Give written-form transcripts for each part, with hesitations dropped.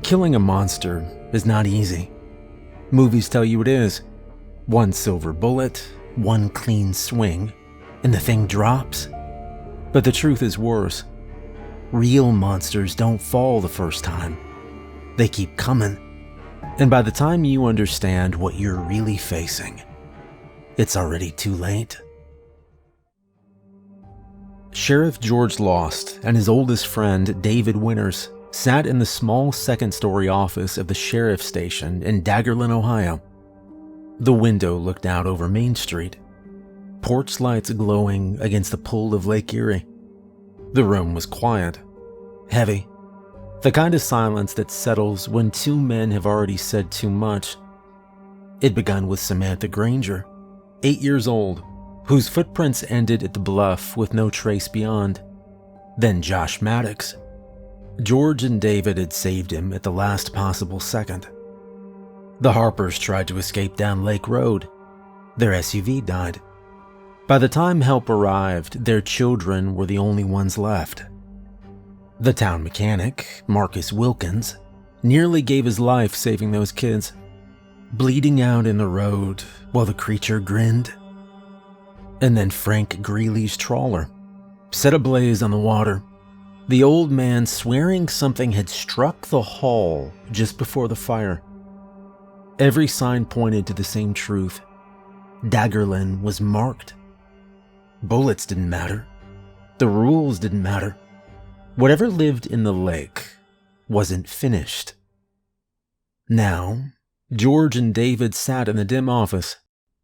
Killing a monster is not easy. Movies tell you it is. One silver bullet, one clean swing, and the thing drops. But the truth is worse. Real monsters don't fall the first time. They keep coming. And by the time you understand what you're really facing, it's already too late. Sheriff George Lost and his oldest friend, David Winters, sat in the small second-story office of the sheriff's station in Daggerlin, Ohio. The window looked out over Main Street, porch lights glowing against the pool of Lake Erie. The room was quiet, heavy, the kind of silence that settles when two men have already said too much. It began with Samantha Granger, 8 years old, whose footprints ended at the bluff with no trace beyond. Then Josh Maddox. George and David had saved him at the last possible second. The Harpers tried to escape down Lake Road. Their SUV died. By the time help arrived, their children were the only ones left. The town mechanic, Marcus Wilkins, nearly gave his life saving those kids, bleeding out in the road while the creature grinned. And then Frank Greeley's trawler set ablaze on the water, the old man swearing something had struck the hull just before the fire. Every sign pointed to the same truth. Daggerlin was marked. Bullets didn't matter. The rules didn't matter. Whatever lived in the lake wasn't finished. Now, George and David sat in the dim office,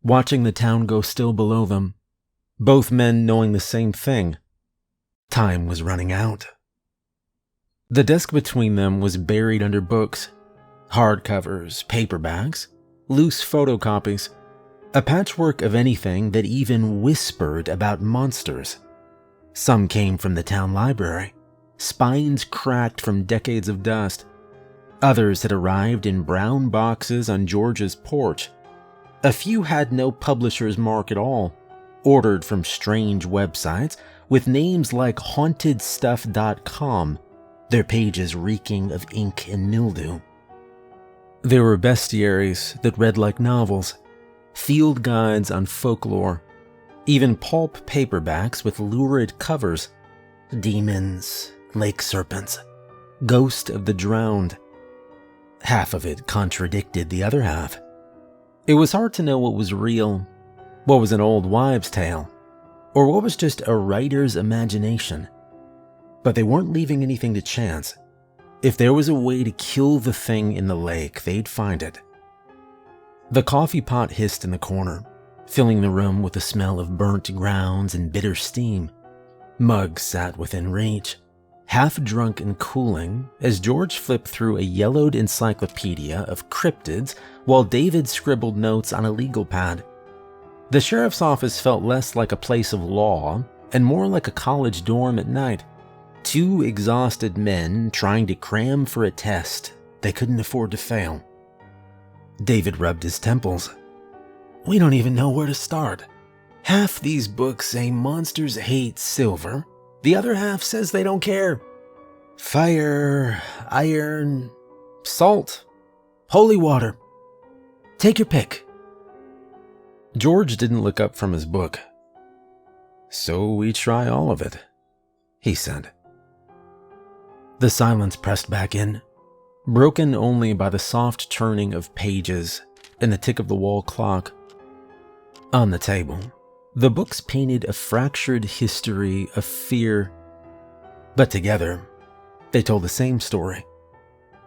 watching the town go still below them, both men knowing the same thing. Time was running out. The desk between them was buried under books, hardcovers, paperbacks, loose photocopies, a patchwork of anything that even whispered about monsters. Some came from the town library, spines cracked from decades of dust. Others had arrived in brown boxes on George's porch. A few had no publisher's mark at all, ordered from strange websites with names like hauntedstuff.com, their pages reeking of ink and mildew. There were bestiaries that read like novels, field guides on folklore, even pulp paperbacks with lurid covers, demons, lake serpents, ghost of the drowned. Half of it contradicted the other half. It was hard to know what was real, what was an old wives' tale, or what was just a writer's imagination. But they weren't leaving anything to chance. If there was a way to kill the thing in the lake, they'd find it. The coffee pot hissed in the corner, filling the room with the smell of burnt grounds and bitter steam. Mugs sat within reach, half drunk and cooling, as George flipped through a yellowed encyclopedia of cryptids while David scribbled notes on a legal pad. The sheriff's office felt less like a place of law and more like a college dorm at night. Two exhausted men trying to cram for a test they couldn't afford to fail. David rubbed his temples. We don't even know where to start. Half these books say monsters hate silver. The other half says they don't care. Fire, iron, salt, holy water. Take your pick. George didn't look up from his book. So we try all of it, he said. The silence pressed back in, broken only by the soft turning of pages and the tick of the wall clock. On the table, the books painted a fractured history of fear, but together, they told the same story.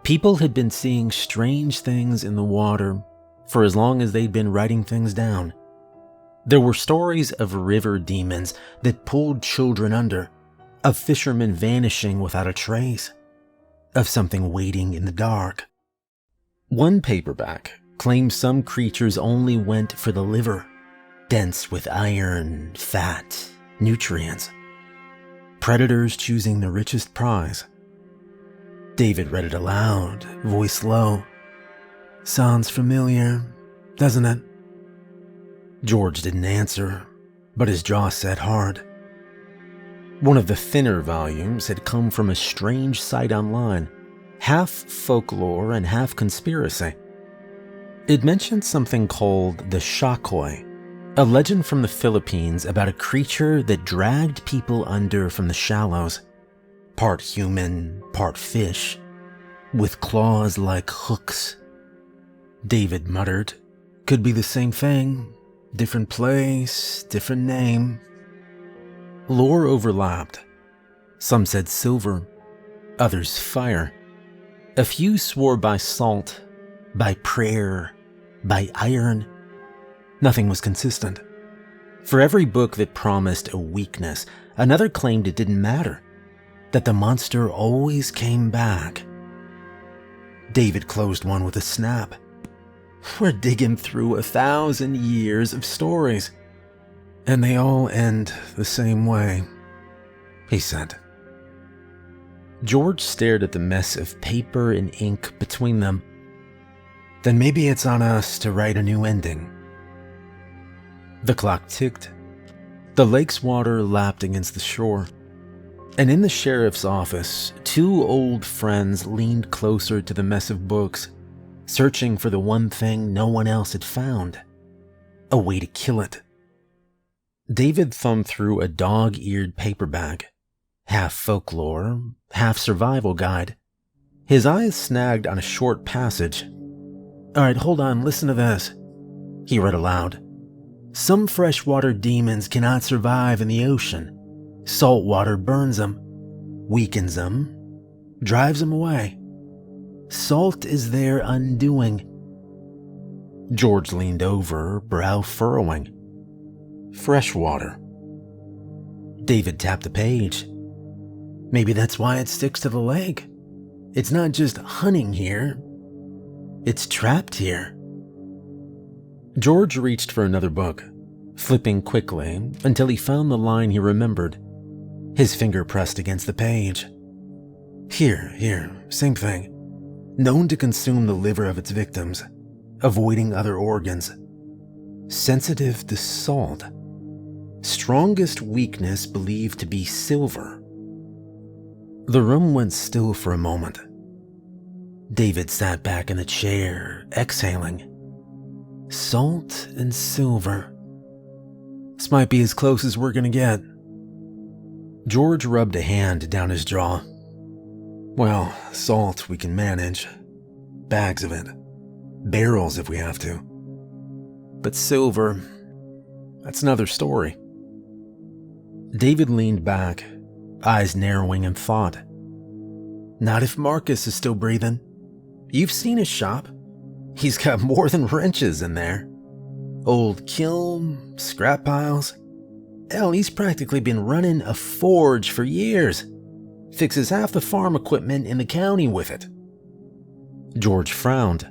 People had been seeing strange things in the water for as long as they'd been writing things down. There were stories of river demons that pulled children under, of fishermen vanishing without a trace, of something waiting in the dark. One paperback claimed some creatures only went for the liver, dense with iron, fat, nutrients. Predators choosing the richest prize. David read it aloud, voice low. Sounds familiar, doesn't it? George didn't answer, but his jaw set hard. One of the thinner volumes had come from a strange site online, half folklore and half conspiracy. It mentioned something called the Shakoy, a legend from the Philippines about a creature that dragged people under from the shallows, part human, part fish, with claws like hooks. David muttered, "Could be the same thing, different place, different name." Lore overlapped. Some said silver, others fire. A few swore by salt, by prayer, by iron. Nothing was consistent. For every book that promised a weakness, another claimed it didn't matter, that the monster always came back. David closed one with a snap. "We're digging through 1,000 years of stories, and they all end the same way," he said. George stared at the mess of paper and ink between them. "Then maybe it's on us to write a new ending." The clock ticked. The lake's water lapped against the shore. And in the sheriff's office, two old friends leaned closer to the mess of books, searching for the one thing no one else had found, a way to kill it. David thumbed through a dog-eared paperback, half folklore, half survival guide. His eyes snagged on a short passage. "All right, hold on, listen to this," he read aloud. "Some freshwater demons cannot survive in the ocean. Salt water burns them, weakens them, drives them away. Salt is their undoing." George leaned over, brow furrowing. Freshwater. David tapped the page. "Maybe that's why it sticks to the lake. It's not just hunting here. It's trapped here." George reached for another book, flipping quickly until he found the line he remembered. His finger pressed against the page. Here, same thing. Known to consume the liver of its victims, avoiding other organs. Sensitive to salt. Strongest weakness believed to be silver. The room went still for a moment. David sat back in the chair, exhaling. Salt and silver. This might be as close as we're gonna get. George rubbed a hand down his jaw. "Well, salt we can manage. Bags of it. Barrels if we have to. But silver, that's another story." David leaned back, eyes narrowing in thought. "Not if Marcus is still breathing. You've seen his shop. He's got more than wrenches in there. Old kiln, scrap piles. Hell, he's practically been running a forge for years. Fixes half the farm equipment in the county with it." George frowned.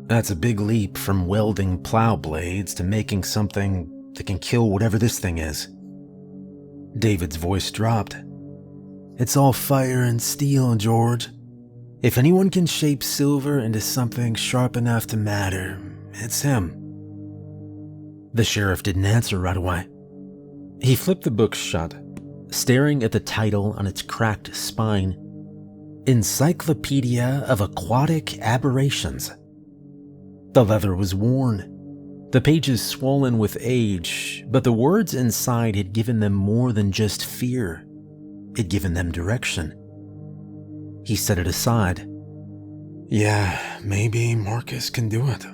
"That's a big leap from welding plow blades to making something that can kill whatever this thing is." David's voice dropped. "It's all fire and steel, George. If anyone can shape silver into something sharp enough to matter, it's him." The sheriff didn't answer right away. He flipped the book shut, staring at the title on its cracked spine. Encyclopedia of Aquatic Aberrations. The leather was worn, the pages swollen with age, but the words inside had given them more than just fear. It had given them direction. He set it aside. "Yeah, maybe Marcus can do it."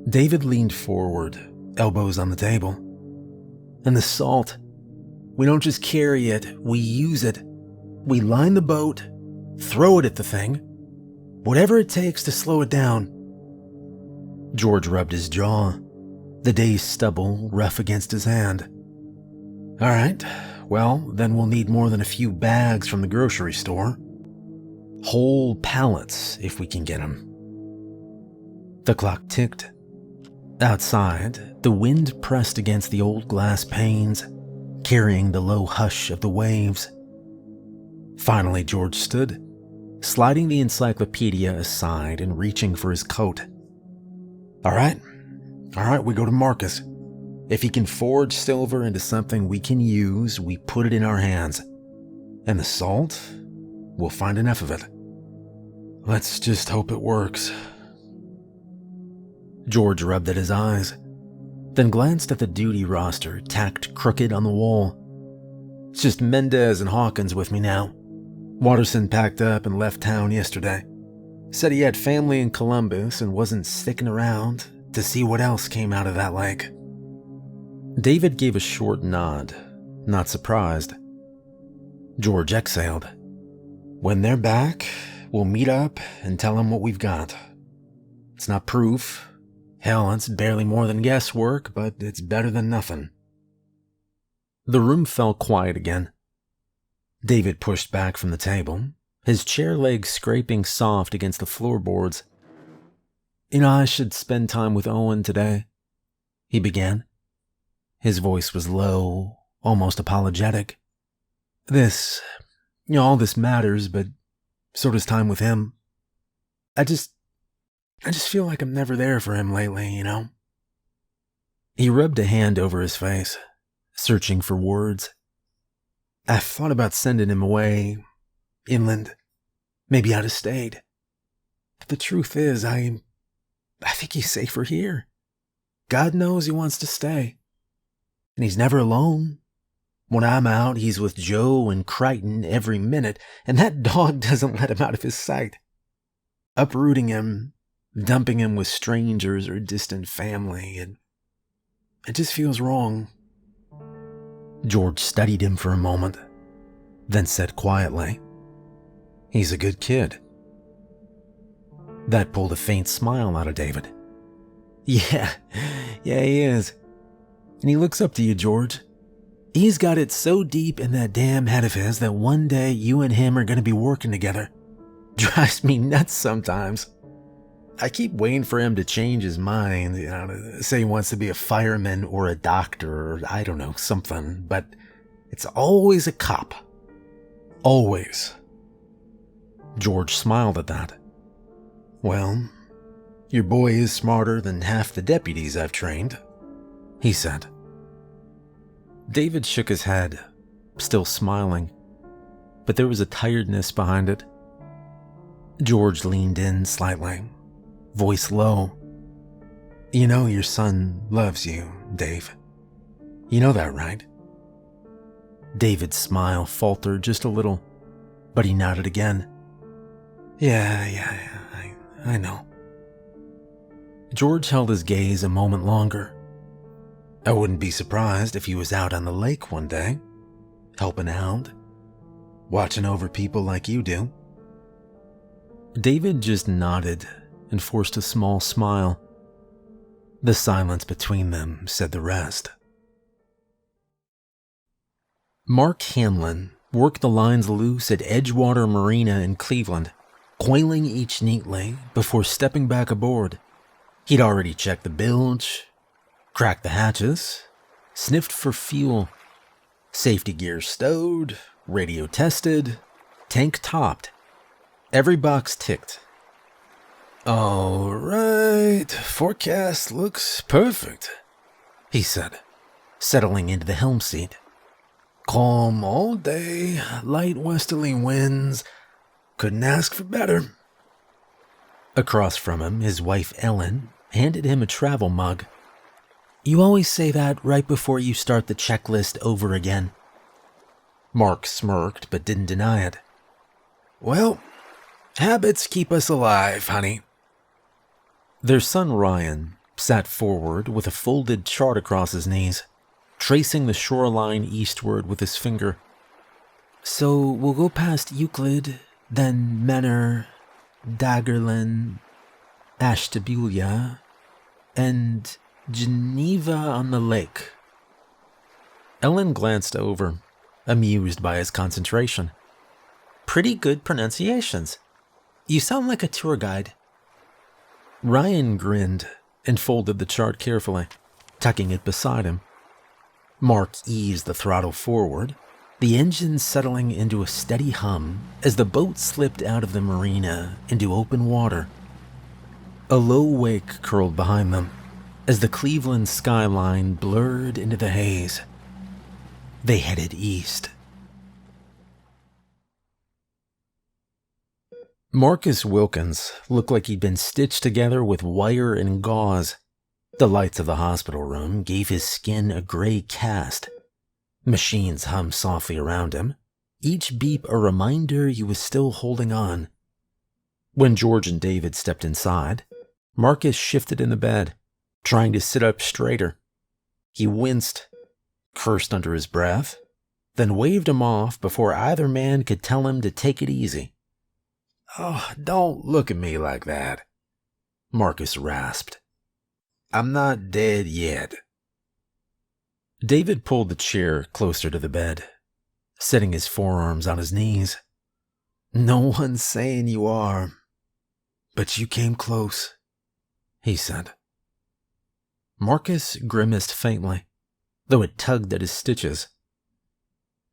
David leaned forward, elbows on the table. "And the salt. We don't just carry it, we use it. We line the boat, throw it at the thing. Whatever it takes to slow it down." George rubbed his jaw, the day's stubble rough against his hand. "All right, well, then we'll need more than a few bags from the grocery store. Whole pallets, if we can get them." The clock ticked. Outside, the wind pressed against the old glass panes, carrying the low hush of the waves. Finally, George stood, sliding the encyclopedia aside and reaching for his coat. All right, we go to Marcus. If he can forge silver into something we can use, we put it in our hands. And the salt, we'll find enough of it." Let's just hope it works. George rubbed at his eyes, then glanced at the duty roster tacked crooked on the wall. It's just Mendez and Hawkins with me now. Watterson packed up and left town yesterday. Said he had family in Columbus and wasn't sticking around to see what else came out of that lake. David gave a short nod, not surprised. George exhaled. When they're back, we'll meet up and tell them what we've got. It's not proof. Hell, it's barely more than guesswork, but it's better than nothing. The room fell quiet again. David pushed back from the table, his chair legs scraping soft against the floorboards. I should spend time with Owen today, he began. His voice was low, almost apologetic. All this matters, but so does time with him. I just feel like I'm never there for him lately, He rubbed a hand over his face, searching for words. I've thought about sending him away, inland, maybe out of state. But the truth is, I think he's safer here. God knows he wants to stay. And he's never alone. When I'm out, he's with Joe and Crichton every minute, and that dog doesn't let him out of his sight. Uprooting him, dumping him with strangers or distant family, it just feels wrong. George studied him for a moment, then said quietly, He's a good kid. That pulled a faint smile out of David. Yeah, he is. And he looks up to you, George. He's got it so deep in that damn head of his that one day you and him are going to be working together. Drives me nuts sometimes. I keep waiting for him to change his mind, to say he wants to be a fireman or a doctor or I don't know, something. But it's always a cop. Always. George smiled at that. Well, your boy is smarter than half the deputies I've trained, he said. David shook his head, still smiling, but there was a tiredness behind it. George leaned in slightly, voice low. Your son loves you, Dave. You know that, right? David's smile faltered just a little, but he nodded again. Yeah, I know. George held his gaze a moment longer. I wouldn't be surprised if he was out on the lake one day, helping out, watching over people like you do. David just nodded and forced a small smile. The silence between them said the rest. Mark Hanlon worked the lines loose at Edgewater Marina in Cleveland, coiling each neatly before stepping back aboard. He'd already checked the bilge, cracked the hatches, sniffed for fuel, safety gear stowed, radio tested, tank topped. Every box ticked. All right, forecast looks perfect, he said, settling into the helm seat. Calm all day, light westerly winds. Couldn't ask for better. Across from him, his wife Ellen handed him a travel mug. You always say that right before you start the checklist over again. Mark smirked but didn't deny it. Well, habits keep us alive, honey. Their son Ryan sat forward with a folded chart across his knees, tracing the shoreline eastward with his finger. So we'll go past Euclid, then Menor, Daggerlin, Ashtabula, and Geneva on the lake. Ellen glanced over, amused by his concentration. Pretty good pronunciations. You sound like a tour guide. Ryan grinned and folded the chart carefully, tucking it beside him. Mark eased the throttle forward, the engine settling into a steady hum as the boat slipped out of the marina into open water. A low wake curled behind them as the Cleveland skyline blurred into the haze. They headed east. Marcus Wilkins looked like he'd been stitched together with wire and gauze. The lights of the hospital room gave his skin a gray cast. Machines hummed softly around him, each beep a reminder he was still holding on. When George and David stepped inside, Marcus shifted in the bed, trying to sit up straighter. He winced, cursed under his breath, then waved him off before either man could tell him to take it easy. "Oh, don't look at me like that," Marcus rasped. "I'm not dead yet." David pulled the chair closer to the bed, setting his forearms on his knees. "No one's saying you are, but you came close," he said. Marcus grimaced faintly, though it tugged at his stitches.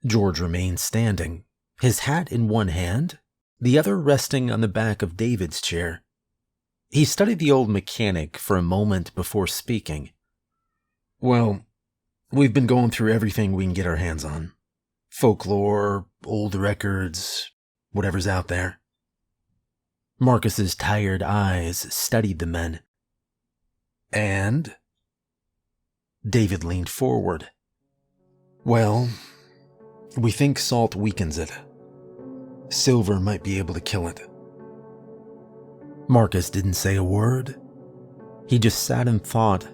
George remained standing, his hat in one hand, the other resting on the back of David's chair. He studied the old mechanic for a moment before speaking. "Well, we've been going through everything we can get our hands on. Folklore, old records, whatever's out there." Marcus's tired eyes studied the men. "And?" David leaned forward. "Well, we think salt weakens it. Silver might be able to kill it." Marcus didn't say a word. He just sat and thought.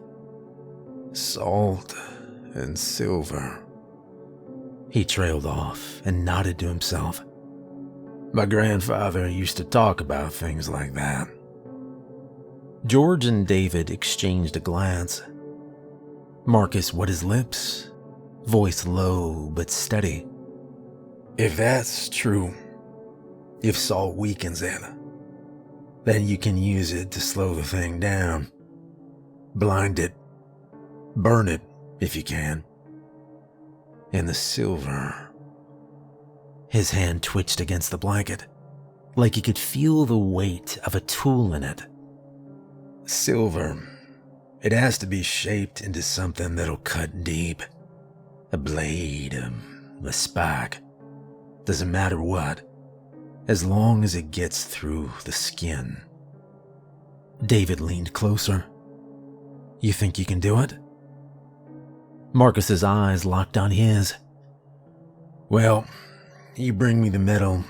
"Salt and silver." He trailed off and nodded to himself. "My grandfather used to talk about things like that." George and David exchanged a glance. Marcus wet his lips, voice low but steady. "If that's true, if salt weakens it, then you can use it to slow the thing down. Blind it. Burn it, if you can. And the silver..." His hand twitched against the blanket, like he could feel the weight of a tool in it. "Silver, it has to be shaped into something that'll cut deep. A blade, a spike. Doesn't matter what, as long as it gets through the skin." David leaned closer. "You think you can do it?" Marcus's eyes locked on his. "Well, you bring me the metal.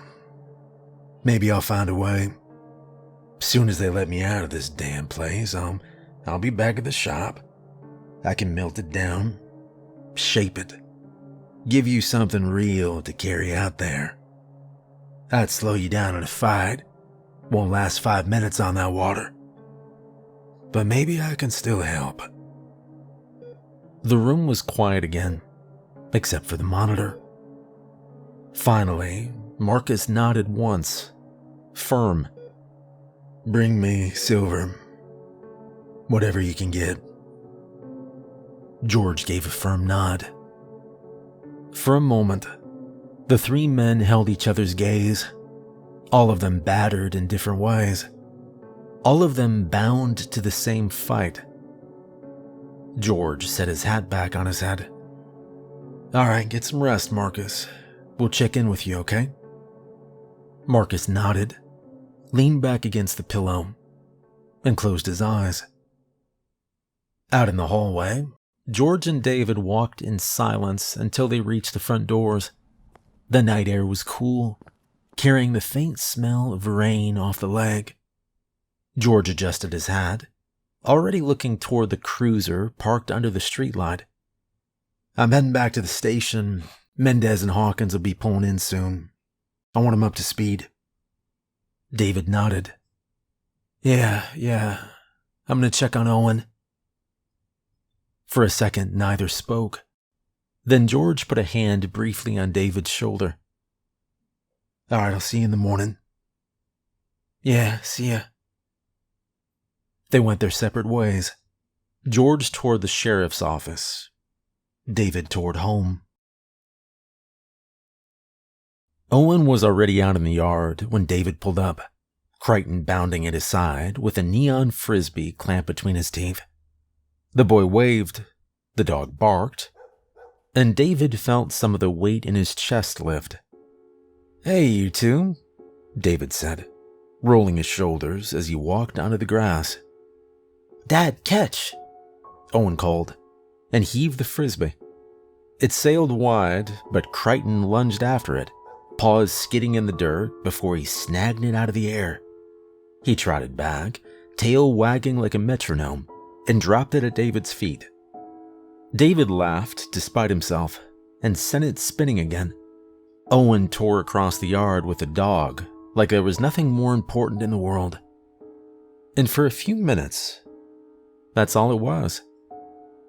Maybe I'll find a way. Soon as they let me out of this damn place, I'll be back at the shop. I can melt it down, shape it, give you something real to carry out there. I'd slow you down in a fight. Won't last 5 minutes on that water. But maybe I can still help." The room was quiet again, except for the monitor. Finally, Marcus nodded once, firm. "Bring me silver. Whatever you can get." George gave a firm nod. For a moment, the three men held each other's gaze, all of them battered in different ways, all of them bound to the same fight. George set his hat back on his head. "All right, get some rest, Marcus. We'll check in with you, okay?" Marcus nodded, leaned back against the pillow, and closed his eyes. Out in the hallway, George and David walked in silence until they reached the front doors. The night air was cool, carrying the faint smell of rain off the lake. George adjusted his hat, already looking toward the cruiser parked under the streetlight. "I'm heading back to the station. Mendez and Hawkins will be pulling in soon. I want them up to speed." David nodded. Yeah. I'm going to check on Owen." For a second, neither spoke. Then George put a hand briefly on David's shoulder. "All right, I'll see you in the morning." "Yeah, see ya." They went their separate ways. George toward the sheriff's office. David toward home. Owen was already out in the yard when David pulled up, Crichton bounding at his side with a neon frisbee clamped between his teeth. The boy waved, the dog barked, and David felt some of the weight in his chest lift. "Hey, you two," David said. rolling his shoulders as he walked onto the grass. "Dad, catch!" Owen called, and heaved the frisbee. It sailed wide, but Crichton lunged after it, paws skidding in the dirt before he snagged it out of the air. He trotted back, tail wagging like a metronome, and dropped it at David's feet. David laughed despite himself and sent it spinning again. Owen tore across the yard with the dog like there was nothing more important in the world. And for a few minutes, that's all it was.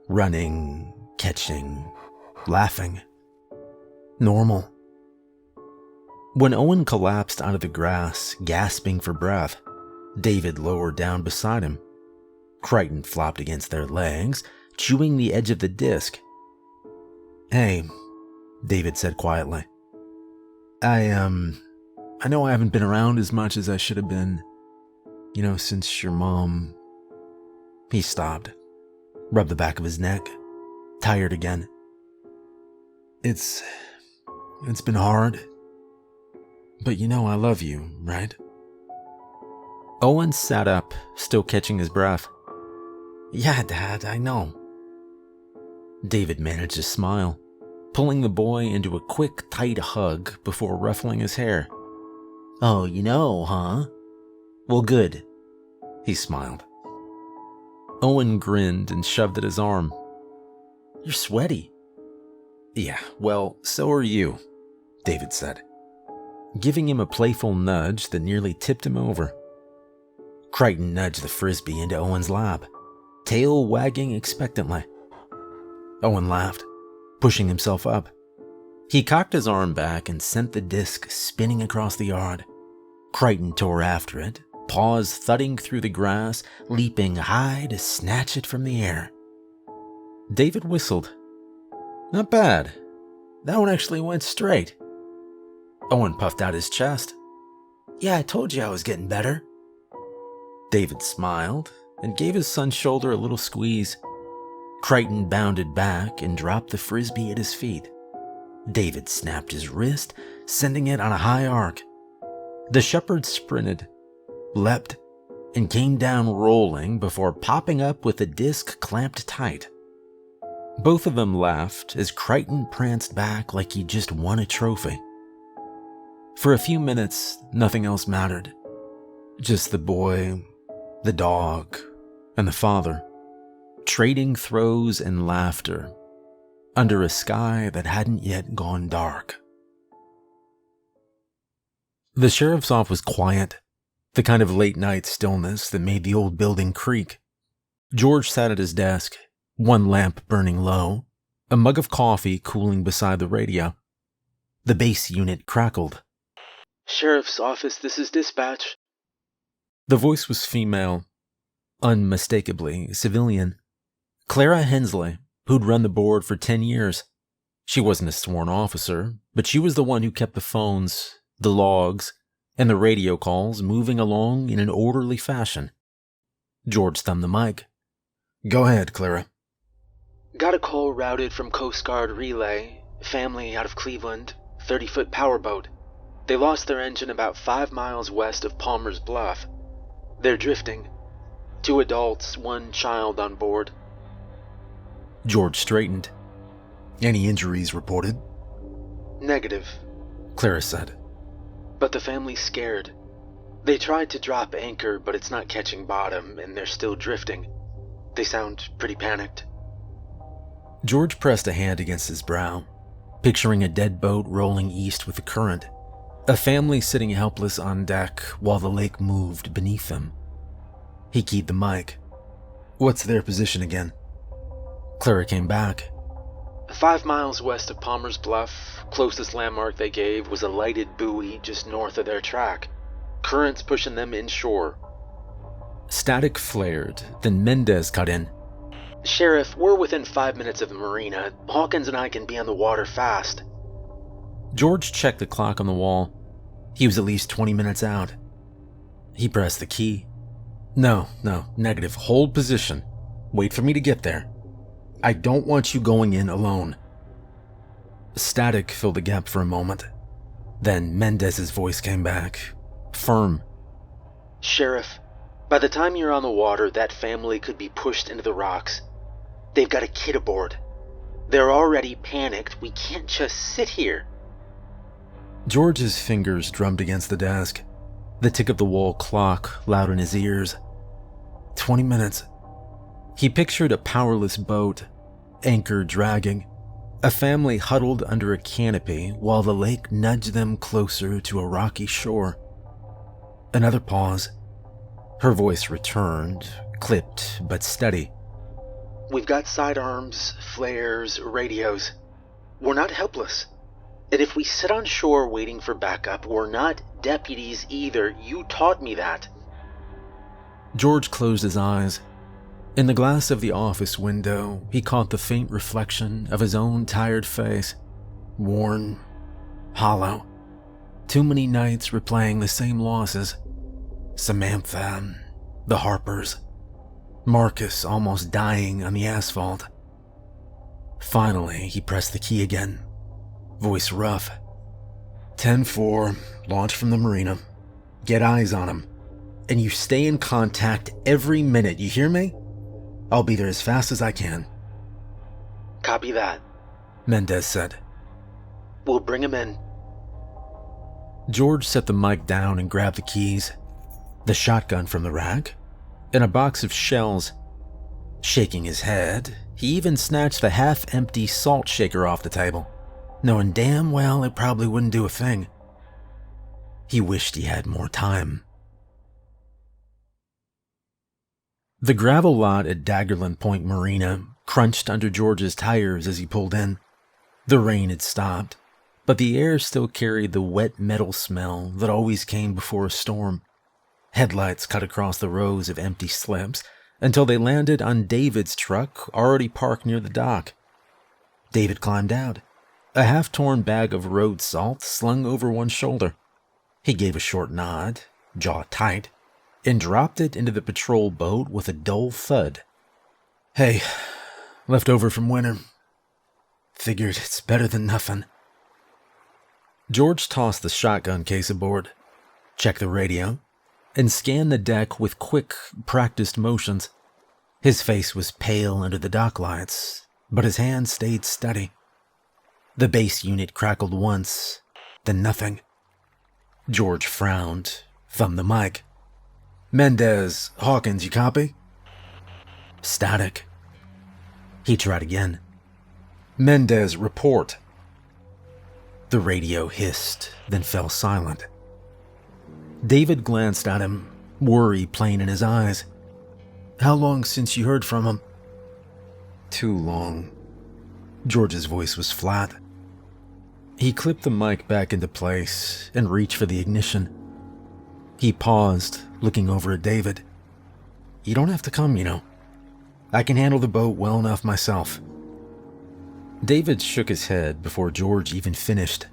Running, catching, laughing. Normal. When Owen collapsed onto the grass, gasping for breath, David lowered down beside him. Crichton flopped against their legs, chewing the edge of the disc. "Hey," David said quietly. I know I haven't been around as much as I should have been, since your mom." He stopped, rubbed the back of his neck, tired again. It's been hard, but I love you, right?" Owen sat up, still catching his breath. "Yeah, Dad, I know." David managed to smile, pulling the boy into a quick, tight hug before ruffling his hair. "Oh, huh? Well, good." He smiled. Owen grinned and shoved at his arm. "You're sweaty." "Yeah, well, so are you," David said, giving him a playful nudge that nearly tipped him over. Crichton nudged the frisbee into Owen's lap, tail wagging expectantly. Owen laughed, pushing himself up. He cocked his arm back and sent the disc spinning across the yard. Crichton tore after it, paws thudding through the grass, leaping high to snatch it from the air. David whistled. "Not bad. That one actually went straight." Owen puffed out his chest. "Yeah, I told you I was getting better." David smiled and gave his son's shoulder a little squeeze. Crichton bounded back and dropped the frisbee at his feet. David snapped his wrist, sending it on a high arc. The shepherd sprinted, leapt, and came down rolling before popping up with the disc clamped tight. Both of them laughed as Crichton pranced back like he'd just won a trophy. For a few minutes, nothing else mattered. Just the boy, the dog, and the father, trading throws and laughter under a sky that hadn't yet gone dark. The sheriff's office was quiet, the kind of late-night stillness that made the old building creak. George sat at his desk, one lamp burning low, a mug of coffee cooling beside the radio. The base unit crackled. "Sheriff's office, this is dispatch." The voice was female, unmistakably civilian. Clara Hensley, who'd run the board for 10 years. She wasn't a sworn officer, but she was the one who kept the phones, the logs, and the radio calls moving along in an orderly fashion. George thumbed the mic. "Go ahead, Clara." "Got a call routed from Coast Guard relay, family out of Cleveland, 30-foot powerboat. They lost their engine about 5 miles west of Palmer's Bluff. They're drifting. 2 adults, 1 child on board." George straightened. "Any injuries reported?" "Negative," Clara said. "But the family's scared. They tried to drop anchor, but it's not catching bottom, and they're still drifting. They sound pretty panicked." George pressed a hand against his brow, picturing a dead boat rolling east with the current, a family sitting helpless on deck while the lake moved beneath them. He keyed the mic. "What's their position again?" Clara came back. 5 miles west of Palmer's Bluff. Closest landmark they gave was a lighted buoy just north of their track. Currents pushing them inshore." Static flared, then Mendez cut in. "Sheriff, we're within 5 minutes of the marina. Hawkins and I can be on the water fast." George checked the clock on the wall. He was at least 20 minutes out. He pressed the key. No, negative. Hold position. Wait for me to get there. I don't want you going in alone." Static filled the gap for a moment. Then Mendez's voice came back, firm. Sheriff, by the time you're on the water, that family could be pushed into the rocks. They've got a kid aboard. They're already panicked. We can't just sit here. George's fingers drummed against the desk, the tick of the wall clock loud in his ears. 20 minutes. He pictured a powerless boat, anchor dragging, a family huddled under a canopy while the lake nudged them closer to a rocky shore. Another pause. Her voice returned, clipped but steady. We've got sidearms, flares, radios. We're not helpless. And if we sit on shore waiting for backup, we're not deputies either. You taught me that. George closed his eyes. In the glass of the office window, he caught the faint reflection of his own tired face. Worn, hollow. Too many nights replaying the same losses. Samantha, the Harpers, Marcus almost dying on the asphalt. Finally, he pressed the key again. Voice rough. 10-4, launch from the marina. Get eyes on him. And you stay in contact every minute, you hear me? I'll be there as fast as I can. Copy that, Mendez said. We'll bring him in. George set the mic down and grabbed the keys, the shotgun from the rack, and a box of shells. Shaking his head, he even snatched the half-empty salt shaker off the table, knowing damn well it probably wouldn't do a thing. He wished he had more time. The gravel lot at Daggerlin Point Marina crunched under George's tires as he pulled in. The rain had stopped, but the air still carried the wet metal smell that always came before a storm. Headlights cut across the rows of empty slips until they landed on David's truck already parked near the dock. David climbed out, a half-torn bag of road salt slung over one shoulder. He gave a short nod, jaw tight, and dropped it into the patrol boat with a dull thud. Hey, left over from winter. Figured it's better than nothing. George tossed the shotgun case aboard, checked the radio, and scanned the deck with quick, practiced motions. His face was pale under the dock lights, but his hand stayed steady. The base unit crackled once, then nothing. George frowned, thumbed the mic. Mendez, Hawkins, you copy? Static. He tried again. Mendez, report. The radio hissed, then fell silent. David glanced at him, worry plain in his eyes. How long since you heard from him? Too long. George's voice was flat. He clipped the mic back into place and reached for the ignition. He paused, looking over at David. You don't have to come, you know. I can handle the boat well enough myself. David shook his head before George even finished.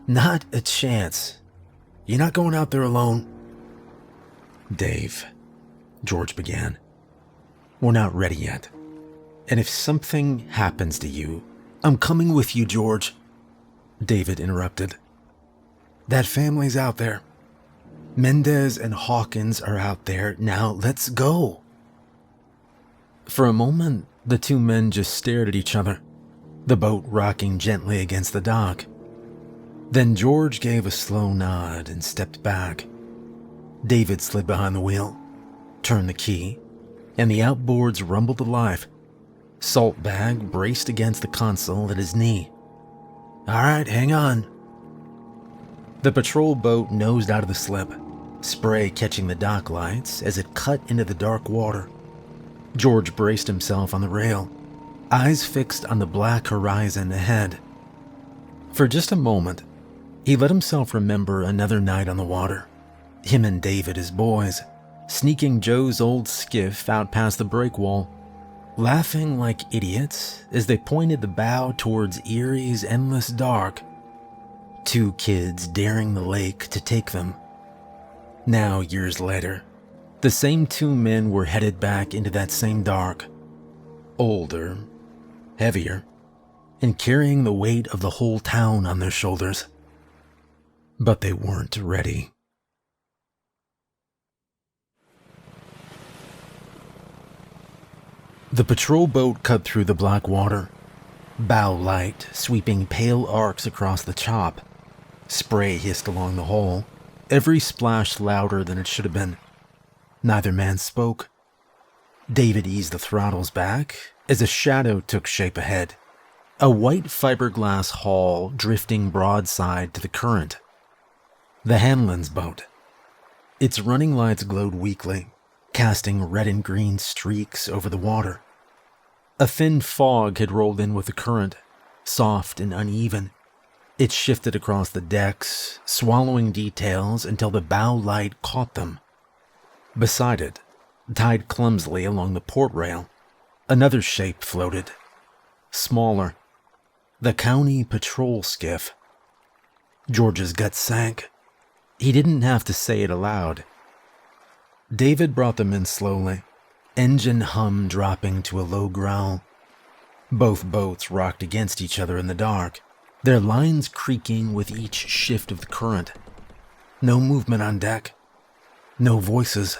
Not a chance. You're not going out there alone. Dave, George began. We're not ready yet. And if something happens to you, I'm coming with you, George. David interrupted. That family's out there. Mendez and Hawkins are out there. Now let's go. For a moment, the two men just stared at each other, the boat rocking gently against the dock. Then George gave a slow nod and stepped back. David slid behind the wheel, turned the key, and the outboards rumbled to life. Salt bag braced against the console at his knee. All right, hang on. The patrol boat nosed out of the slip, spray catching the dock lights as it cut into the dark water. George braced himself on the rail, eyes fixed on the black horizon ahead. For just a moment, he let himself remember another night on the water. Him and David as boys, sneaking Joe's old skiff out past the breakwall, laughing like idiots as they pointed the bow towards Erie's endless dark. Two kids daring the lake to take them. Now, years later, the same two men were headed back into that same dark. Older, heavier, and carrying the weight of the whole town on their shoulders. But they weren't ready. The patrol boat cut through the black water, bow light sweeping pale arcs across the chop. Spray hissed along the hull, every splash louder than it should have been. Neither man spoke. David eased the throttles back as a shadow took shape ahead, a white fiberglass hull drifting broadside to the current. The Hanlon's boat. Its running lights glowed weakly, casting red and green streaks over the water. A thin fog had rolled in with the current, soft and uneven. It shifted across the decks, swallowing details until the bow light caught them. Beside it, tied clumsily along the port rail, another shape floated, smaller. The county patrol skiff. George's gut sank. He didn't have to say it aloud. David brought them in slowly, engine hum dropping to a low growl. Both boats rocked against each other in the dark, their lines creaking with each shift of the current. No movement on deck. No voices.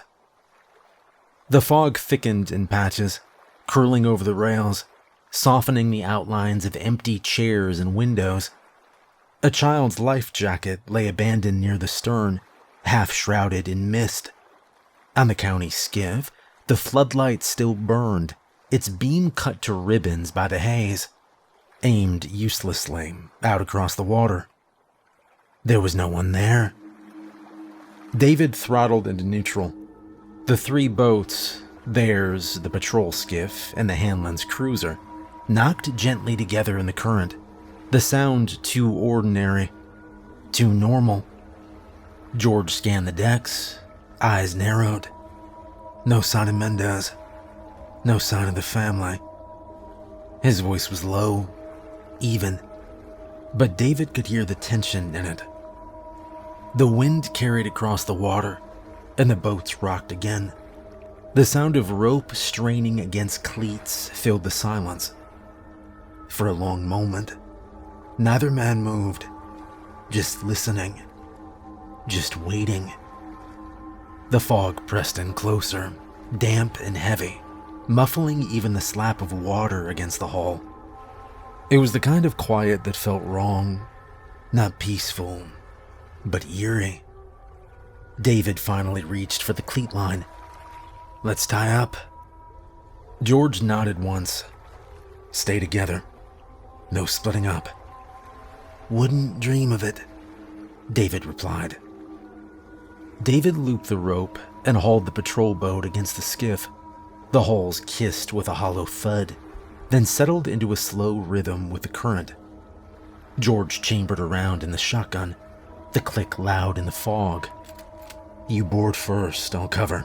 The fog thickened in patches, curling over the rails, softening the outlines of empty chairs and windows. A child's life jacket lay abandoned near the stern, half shrouded in mist. On the county skiff, the floodlight still burned, its beam cut to ribbons by the haze, aimed uselessly out across the water. There was no one there. David throttled into neutral. The three boats, theirs, the patrol skiff, and the Hanlon's cruiser, knocked gently together in the current, the sound too ordinary, too normal. George scanned the decks, eyes narrowed. No sign of Mendez. No sign of the family. His voice was low, even, but David could hear the tension in it. The wind carried across the water, and the boats rocked again. The sound of rope straining against cleats filled the silence. For a long moment, neither man moved, just listening, just waiting. The fog pressed in closer, damp and heavy, muffling even the slap of water against the hull. It was the kind of quiet that felt wrong, not peaceful, but eerie. David finally reached for the cleat line. "Let's tie up." George nodded once. "Stay together. No splitting up." "Wouldn't dream of it," David replied. David looped the rope and hauled the patrol boat against the skiff. The hulls kissed with a hollow thud, then settled into a slow rhythm with the current. George chambered around in the shotgun, the click loud in the fog. "You board first, I'll cover."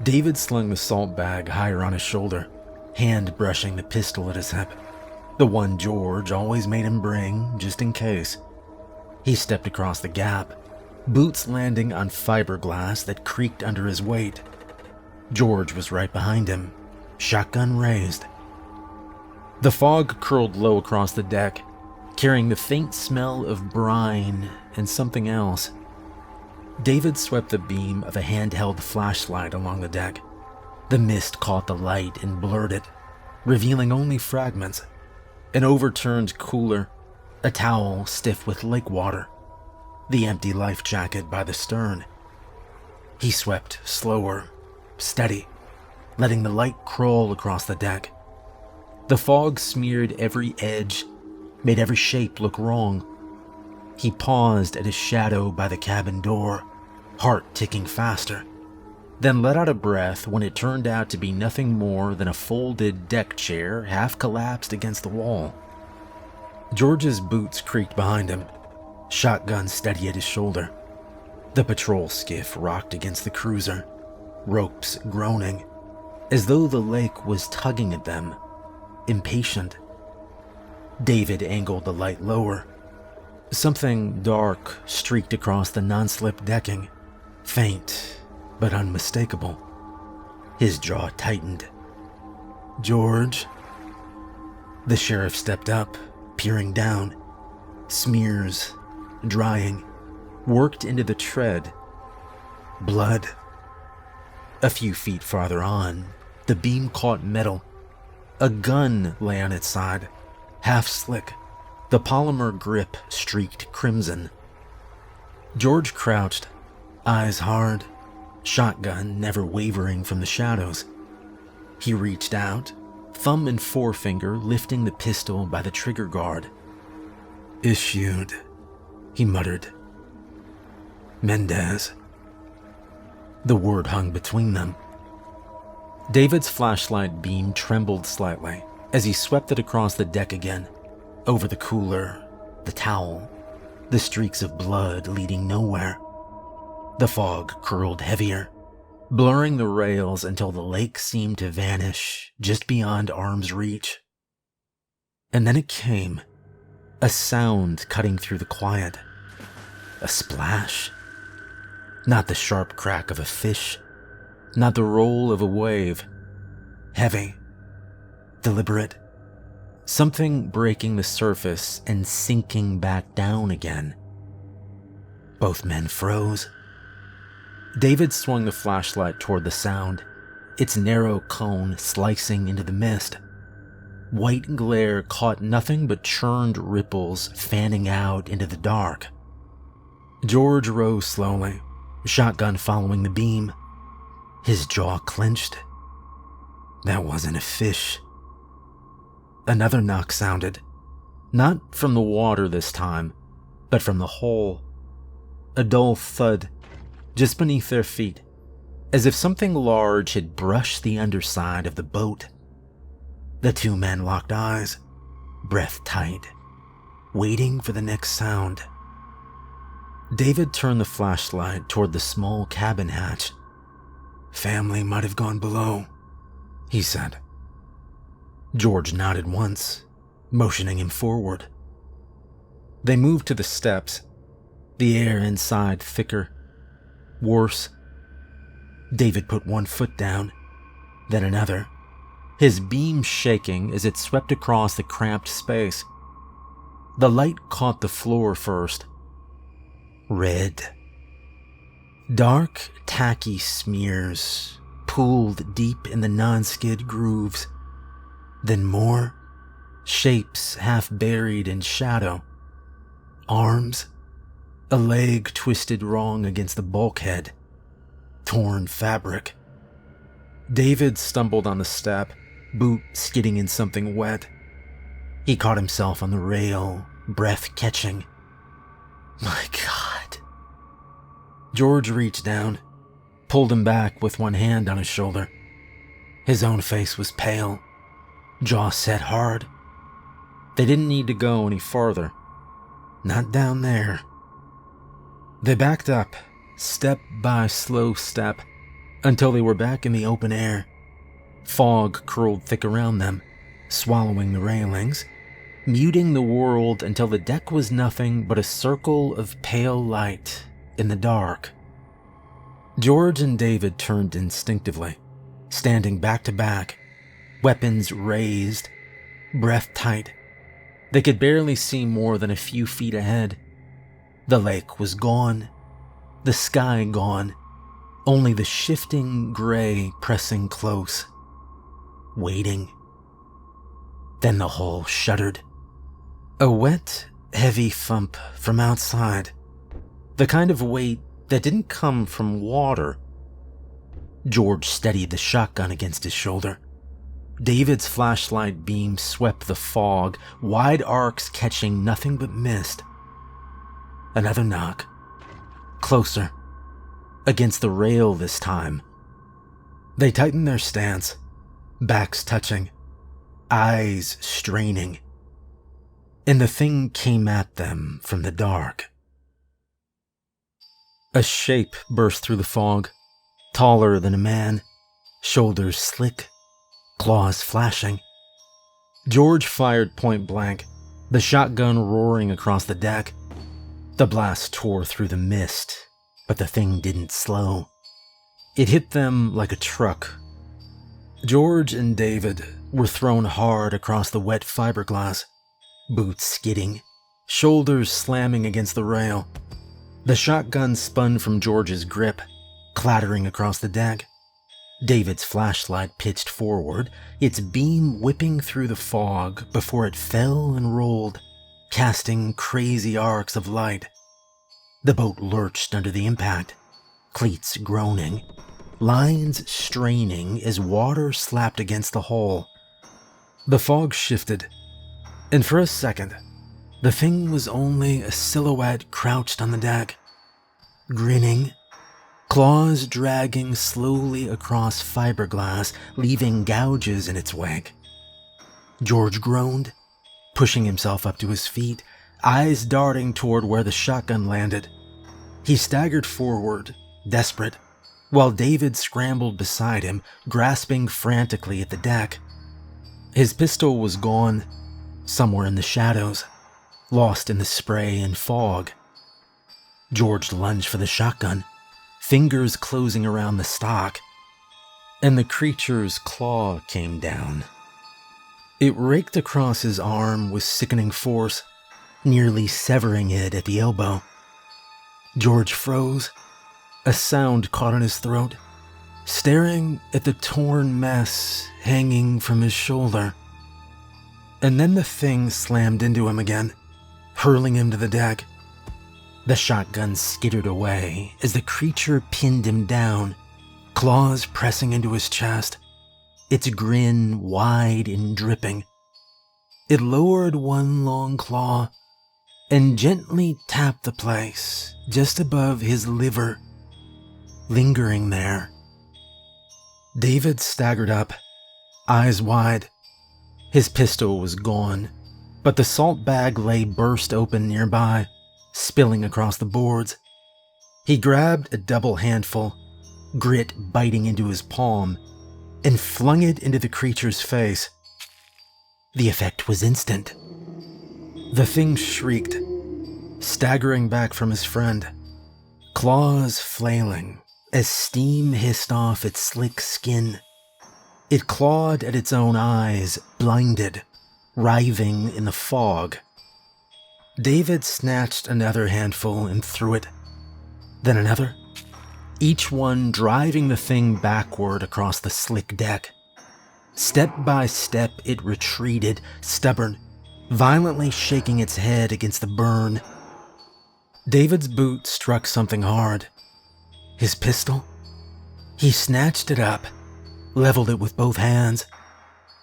David slung the salt bag higher on his shoulder, hand brushing the pistol at his hip, the one George always made him bring, just in case. He stepped across the gap, boots landing on fiberglass that creaked under his weight. George was right behind him, shotgun raised. The fog curled low across the deck, carrying the faint smell of brine and something else. David swept the beam of a handheld flashlight along the deck. The mist caught the light and blurred it, revealing only fragments. An overturned cooler, a towel stiff with lake water, the empty life jacket by the stern. He swept slower, steady, letting the light crawl across the deck. The fog smeared every edge, made every shape look wrong. He paused at a shadow by the cabin door, heart ticking faster, then let out a breath when it turned out to be nothing more than a folded deck chair half collapsed against the wall. George's boots creaked behind him, shotgun steady at his shoulder. The patrol skiff rocked against the cruiser, ropes groaning, as though the lake was tugging at them, impatient. David angled the light lower. Something dark streaked across the non-slip decking, faint but unmistakable. His jaw tightened. "George?" The sheriff stepped up, peering down. Smears, drying, worked into the tread. Blood. A few feet farther on, The beam caught metal. A gun lay on its side, half slick, the polymer grip streaked crimson. George crouched, eyes hard, shotgun never wavering from the shadows. He reached out, thumb and forefinger lifting the pistol by the trigger guard. Issued, he muttered. Mendez. The word hung between them. David's flashlight beam trembled slightly as he swept it across the deck again, over the cooler, the towel, the streaks of blood leading nowhere. The fog curled heavier, blurring the rails until the lake seemed to vanish just beyond arm's reach. And then it came, a sound cutting through the quiet. A splash. Not the sharp crack of a fish, not the roll of a wave. Heavy, deliberate, something breaking the surface and sinking back down again. Both men froze. David swung the flashlight toward the sound, its narrow cone slicing into the mist. White glare caught nothing but churned ripples fanning out into the dark. George rose slowly, shotgun following the beam. His jaw clenched. That wasn't a fish. Another knock sounded, not from the water this time, but from the hole. A dull thud, just beneath their feet, as if something large had brushed the underside of the boat. The two men locked eyes, breath tight, waiting for the next sound. David turned the flashlight toward the small cabin hatch. Family might have gone below, he said. George nodded once, motioning him forward. They moved to the steps, the air inside thicker, worse. David put one foot down, then another, his beam shaking as it swept across the cramped space. The light caught the floor first. Red. Dark, tacky smears pooled deep in the non-skid grooves. Then more, shapes half buried in shadow. Arms, a leg twisted wrong against the bulkhead. Torn fabric. David stumbled on the step, boot skidding in something wet. He caught himself on the rail, breath catching. My God. George reached down, pulled him back with one hand on his shoulder. His own face was pale, jaw set hard. They didn't need to go any farther. Not down there. They backed up, step by slow step, until they were back in the open air. Fog curled thick around them, swallowing the railings, muting the world until the deck was nothing but a circle of pale light in the dark. George and David turned instinctively, standing back to back, weapons raised, breath tight. They could barely see more than a few feet ahead. The lake was gone, the sky gone, only the shifting gray pressing close, waiting. Then the hull shuddered. A wet, heavy thump from outside, the kind of weight that didn't come from water. George steadied the shotgun against his shoulder. David's flashlight beam swept the fog, wide arcs catching nothing but mist. Another knock. Closer. Against the rail this time. They tightened their stance, backs touching, eyes straining. And the thing came at them from the dark. A shape burst through the fog, taller than a man, shoulders slick, claws flashing. George fired point blank, the shotgun roaring across the deck. The blast tore through the mist, but the thing didn't slow. It hit them like a truck. George and David were thrown hard across the wet fiberglass, boots skidding, shoulders slamming against the rail. The shotgun spun from George's grip, clattering across the deck. David's flashlight pitched forward, its beam whipping through the fog before it fell and rolled, casting crazy arcs of light. The boat lurched under the impact, cleats groaning, lines straining as water slapped against the hull. The fog shifted, and for a second, the thing was only a silhouette crouched on the deck, grinning, claws dragging slowly across fiberglass, leaving gouges in its wake. George groaned, pushing himself up to his feet, eyes darting toward where the shotgun landed. He staggered forward, desperate, while David scrambled beside him, grasping frantically at the deck. His pistol was gone, somewhere in the shadows, lost in the spray and fog. George lunged for the shotgun, fingers closing around the stock, and the creature's claw came down. It raked across his arm with sickening force, nearly severing it at the elbow. George froze, a sound caught in his throat, staring at the torn mess hanging from his shoulder. And then the thing slammed into him again, hurling him to the deck. The shotgun skittered away as the creature pinned him down, claws pressing into his chest, its grin wide and dripping. It lowered one long claw and gently tapped the place just above his liver, lingering there. David staggered up, eyes wide. His pistol was gone, but the salt bag lay burst open nearby, spilling across the boards. He grabbed a double handful, grit biting into his palm, and flung it into the creature's face. The effect was instant. The thing shrieked, staggering back from his friend, claws flailing as steam hissed off its slick skin. It clawed at its own eyes, blinded, writhing in the fog. David snatched another handful and threw it, then another, each one driving the thing backward across the slick deck. Step by step it retreated, stubborn, violently shaking its head against the burn. David's boot struck something hard. His pistol? He snatched it up, leveled it with both hands,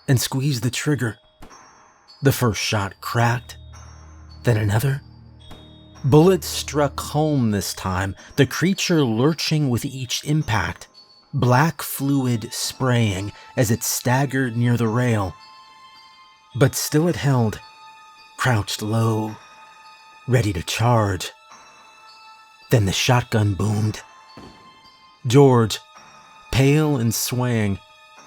and squeezed the trigger. The first shot cracked, then another. Bullets struck home this time, the creature lurching with each impact, black fluid spraying as it staggered near the rail. But still it held, crouched low, ready to charge. Then the shotgun boomed. George, pale and swaying,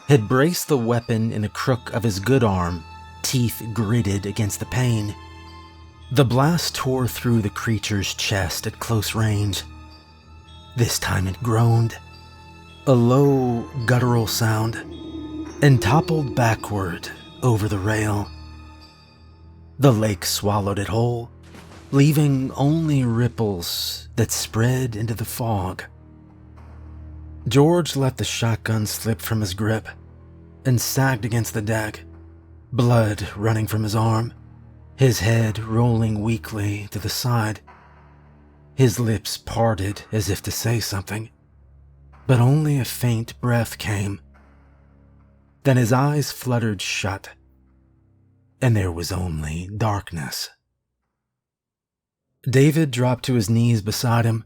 had braced the weapon in the crook of his good arm, teeth gritted against the pane. The blast tore through the creature's chest at close range. This time it groaned, a low, guttural sound, and toppled backward over the rail. The lake swallowed it whole, leaving only ripples that spread into the fog. George let the shotgun slip from his grip and sagged against the deck, blood running from his arm, his head rolling weakly to the side. His lips parted as if to say something, but only a faint breath came. Then his eyes fluttered shut, and there was only darkness. David dropped to his knees beside him,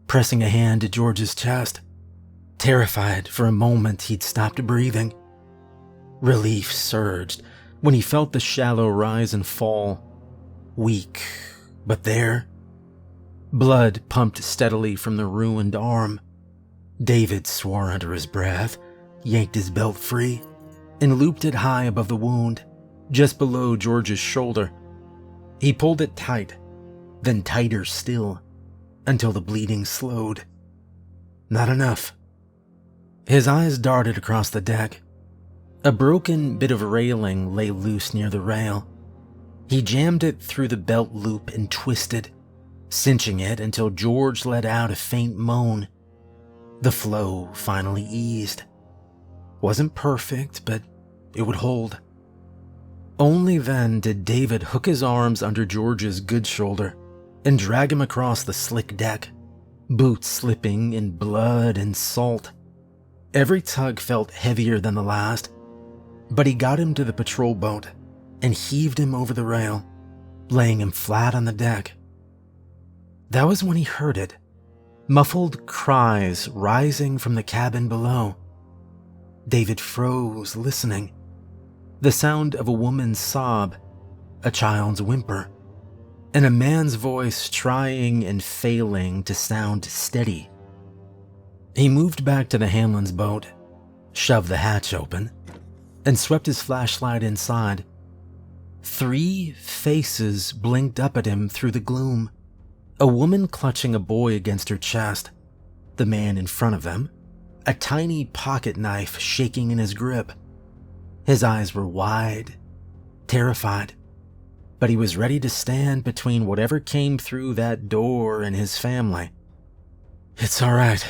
pressing a hand to George's chest. Terrified for a moment he'd stopped breathing. Relief surged when he felt the shallow rise and fall. Weak, but there. Blood pumped steadily from the ruined arm. David swore under his breath, yanked his belt free, and looped it high above the wound, just below George's shoulder. He pulled it tight, then tighter still, until the bleeding slowed. Not enough. His eyes darted across the deck. A broken bit of railing lay loose near the rail. He jammed it through the belt loop and twisted, cinching it until George let out a faint moan. The flow finally eased, Wasn't perfect, but it would hold. Only then did David hook his arms under George's good shoulder and drag him across the slick deck, boots slipping in blood and salt. Every tug felt heavier than the last, but he got him to the patrol boat and heaved him over the rail, laying him flat on the deck. That was when he heard it, muffled cries rising from the cabin below. David froze, listening. The sound of a woman's sob, a child's whimper, and a man's voice trying and failing to sound steady. He moved back to the Hanlon's boat, shoved the hatch open, and swept his flashlight inside. 3 faces blinked up at him through the gloom. A woman clutching a boy against her chest, the man in front of them, a tiny pocket knife shaking in his grip. His eyes were wide, terrified, but he was ready to stand between whatever came through that door and his family. "It's all right,"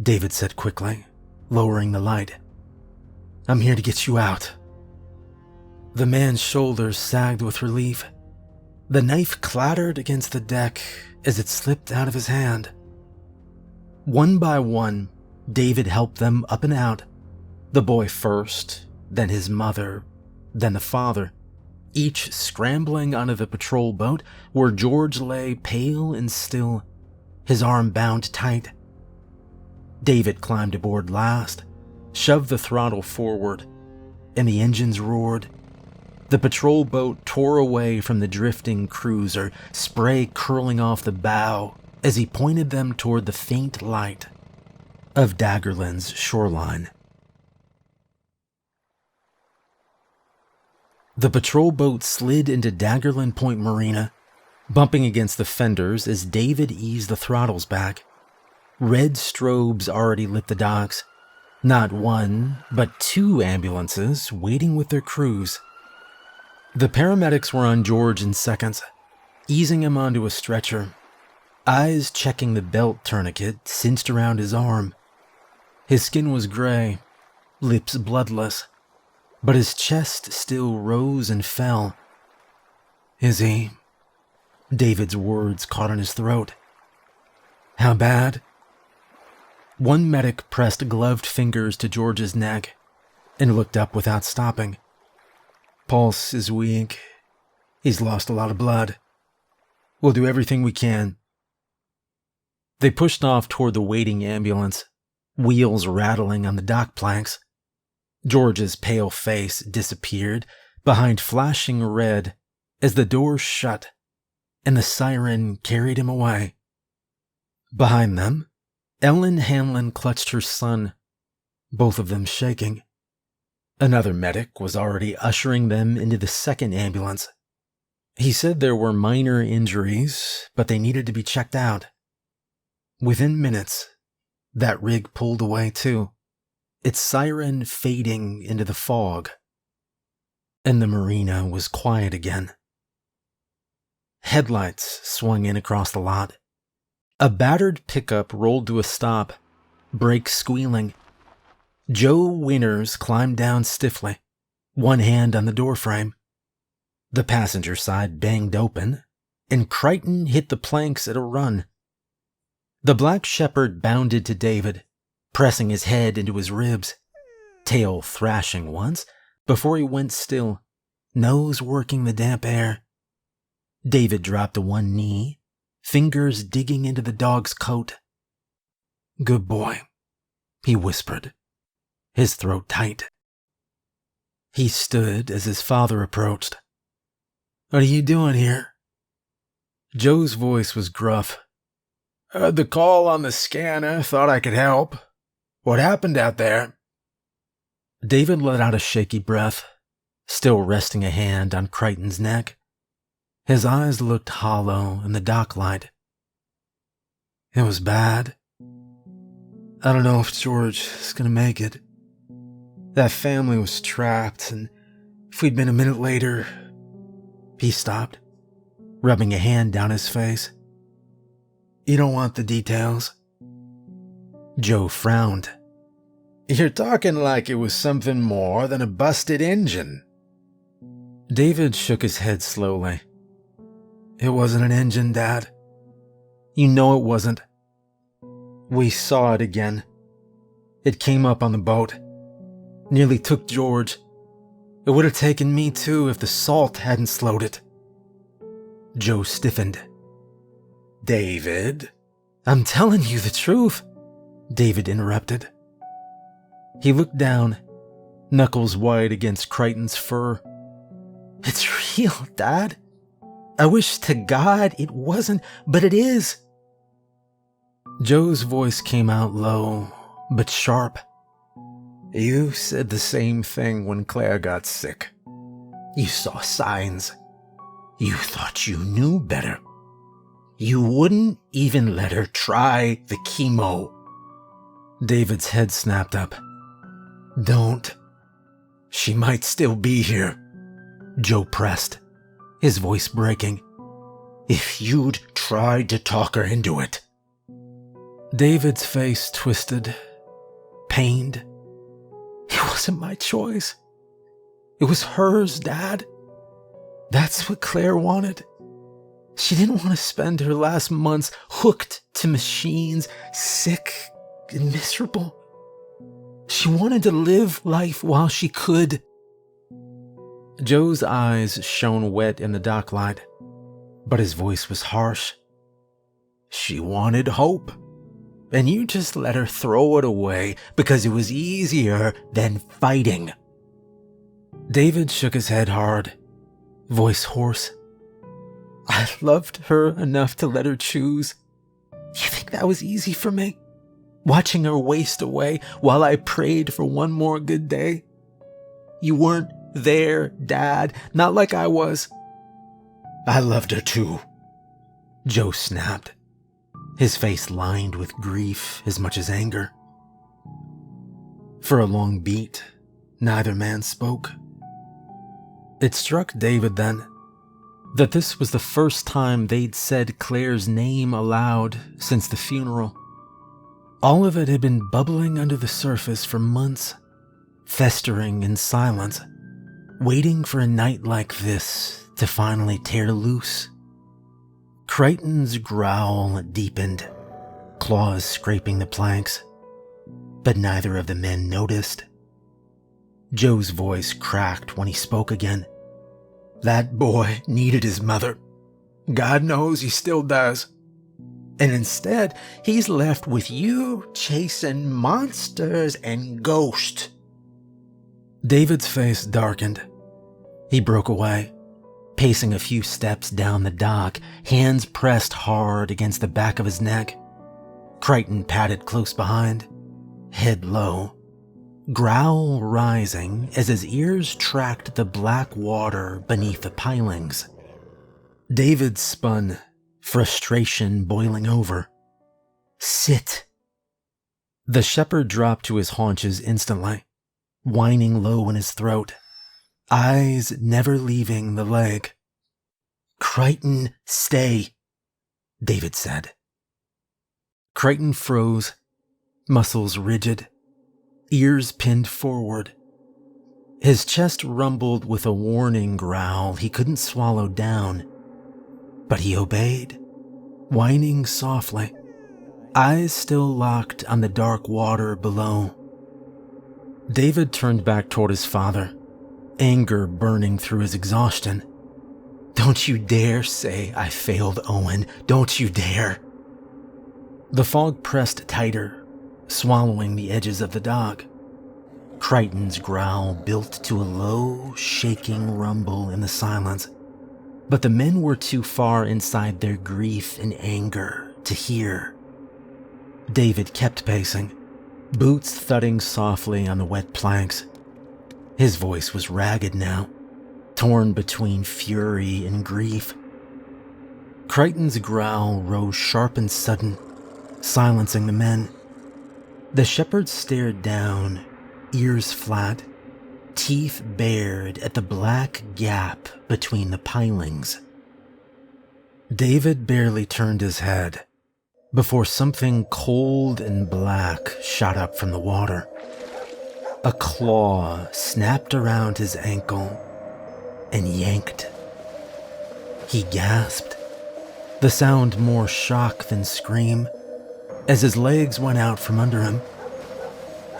David said quickly, lowering the light. "I'm here to get you out." The man's shoulders sagged with relief. The knife clattered against the deck as it slipped out of his hand. One by one, David helped them up and out. The boy first, then his mother, then the father, each scrambling onto the patrol boat where George lay pale and still, his arm bound tight. David climbed aboard last, shoved the throttle forward, and the engines roared. The patrol boat tore away from the drifting cruiser, spray curling off the bow as he pointed them toward the faint light of Daggerlin's shoreline. The patrol boat slid into Daggerlin Point Marina, bumping against the fenders as David eased the throttles back. Red strobes already lit the docks. Not 1, but 2 ambulances waiting with their crews. The paramedics were on George in seconds, easing him onto a stretcher, eyes checking the belt tourniquet cinched around his arm. His skin was gray, lips bloodless, but his chest still rose and fell. "Is he?" David's words caught in his throat. "How bad?" One medic pressed gloved fingers to George's neck and looked up without stopping. "Pulse is weak. He's lost a lot of blood. We'll do everything we can." They pushed off toward the waiting ambulance, wheels rattling on the dock planks. George's pale face disappeared behind flashing red as the door shut and the siren carried him away. Behind them, Ellen Hanlon clutched her son, both of them shaking. Another medic was already ushering them into the second ambulance. He said there were minor injuries, but they needed to be checked out. Within minutes, that rig pulled away too, its siren fading into the fog, and the marina was quiet again. Headlights swung in across the lot. A battered pickup rolled to a stop, brakes squealing. Joe Winters climbed down stiffly, one hand on the doorframe. The passenger side banged open, and Crichton hit the planks at a run. The black shepherd bounded to David, pressing his head into his ribs, tail thrashing once before he went still, nose working the damp air. David dropped to one knee, fingers digging into the dog's coat. "Good boy," he whispered, his throat tight. He stood as his father approached. "What are you doing here?" Joe's voice was gruff. "Heard the call on the scanner, thought I could help. What happened out there?" David let out a shaky breath, still resting a hand on Crichton's neck. His eyes looked hollow in the dock light. "It was bad. I don't know if George is going to make it. That family was trapped, and if we'd been a minute later..." He stopped, rubbing a hand down his face. "You don't want the details?" Joe frowned. You're talking like it was something more than a busted engine. David shook his head slowly. It wasn't an engine, Dad. You know it wasn't. We saw it again. It came up on the boat. Nearly took George. It would have taken me too if the salt hadn't slowed it. Joe stiffened. David? I'm telling you the truth, David interrupted. He looked down, knuckles wide against Crichton's fur. It's real, Dad. I wish to God it wasn't, but it is. Joe's voice came out low, but sharp. You said the same thing when Claire got sick. You saw signs. You thought you knew better. You wouldn't even let her try the chemo. David's head snapped up. Don't. She might still be here. Joe pressed, his voice breaking. If you'd tried to talk her into it. David's face twisted, pained. It wasn't my choice. It was hers, Dad. That's what Claire wanted. She didn't want to spend her last months hooked to machines, sick and miserable. She wanted to live life while she could. Joe's eyes shone wet in the docklight, but his voice was harsh. She wanted hope, and you just let her throw it away because it was easier than fighting. David shook his head hard, voice hoarse. I loved her enough to let her choose. You think that was easy for me? Watching her waste away while I prayed for one more good day? You weren't there, Dad, not like I was. I loved her too, Joe snapped, his face lined with grief as much as anger. For a long beat, neither man spoke. It struck David then that this was the first time they'd said Claire's name aloud since the funeral. All of it had been bubbling under the surface for months, festering in silence, waiting for a night like this to finally tear loose. Crichton's growl deepened, claws scraping the planks, but neither of the men noticed. Joe's voice cracked when he spoke again. That boy needed his mother. God knows he still does. And instead, he's left with you chasing monsters and ghosts. David's face darkened. He broke away, pacing a few steps down the dock, hands pressed hard against the back of his neck. Crichton padded close behind, head low, growl rising as his ears tracked the black water beneath the pilings. David spun, frustration boiling over. Sit. The shepherd dropped to his haunches instantly, whining low in his throat, eyes never leaving the leg. Crichton, stay, David said. Crichton froze, muscles rigid, ears pinned forward. His chest rumbled with a warning growl he couldn't swallow down, but he obeyed, whining softly, eyes still locked on the dark water below. David turned back toward his father, anger burning through his exhaustion. Don't you dare say I failed, Owen. Don't you dare. The fog pressed tighter, swallowing the edges of the dock. Crichton's growl built to a low, shaking rumble in the silence, but the men were too far inside their grief and anger to hear. David kept pacing, boots thudding softly on the wet planks. His voice was ragged now, torn between fury and grief. Crichton's growl rose sharp and sudden, silencing the men. The shepherd stared down, ears flat, teeth bared at the black gap between the pilings. David barely turned his head before something cold and black shot up from the water. A claw snapped around his ankle and yanked. He gasped, the sound more shock than scream, as his legs went out from under him.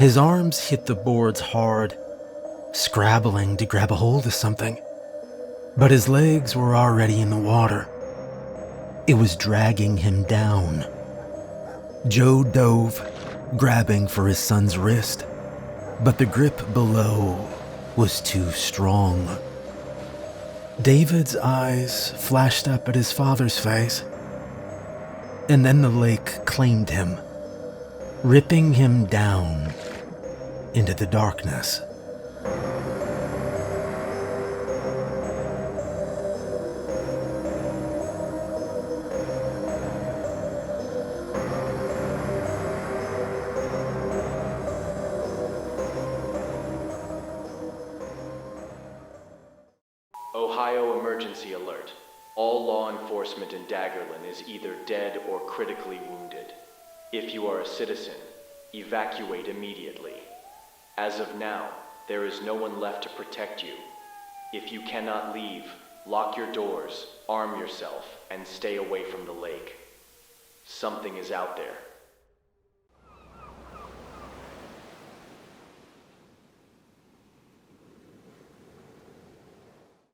His arms hit the boards hard, scrabbling to grab a hold of something, but his legs were already in the water. It was dragging him down. Joe dove, grabbing for his son's wrist, but the grip below was too strong. David's eyes flashed up at his father's face, and then the lake claimed him, ripping him down into the darkness. Ohio emergency alert. All law enforcement in Daggerlin is either dead or critically wounded. If you are a citizen, evacuate immediately. As of now, there is no one left to protect you. If you cannot leave, lock your doors, arm yourself, and stay away from the lake. Something is out there.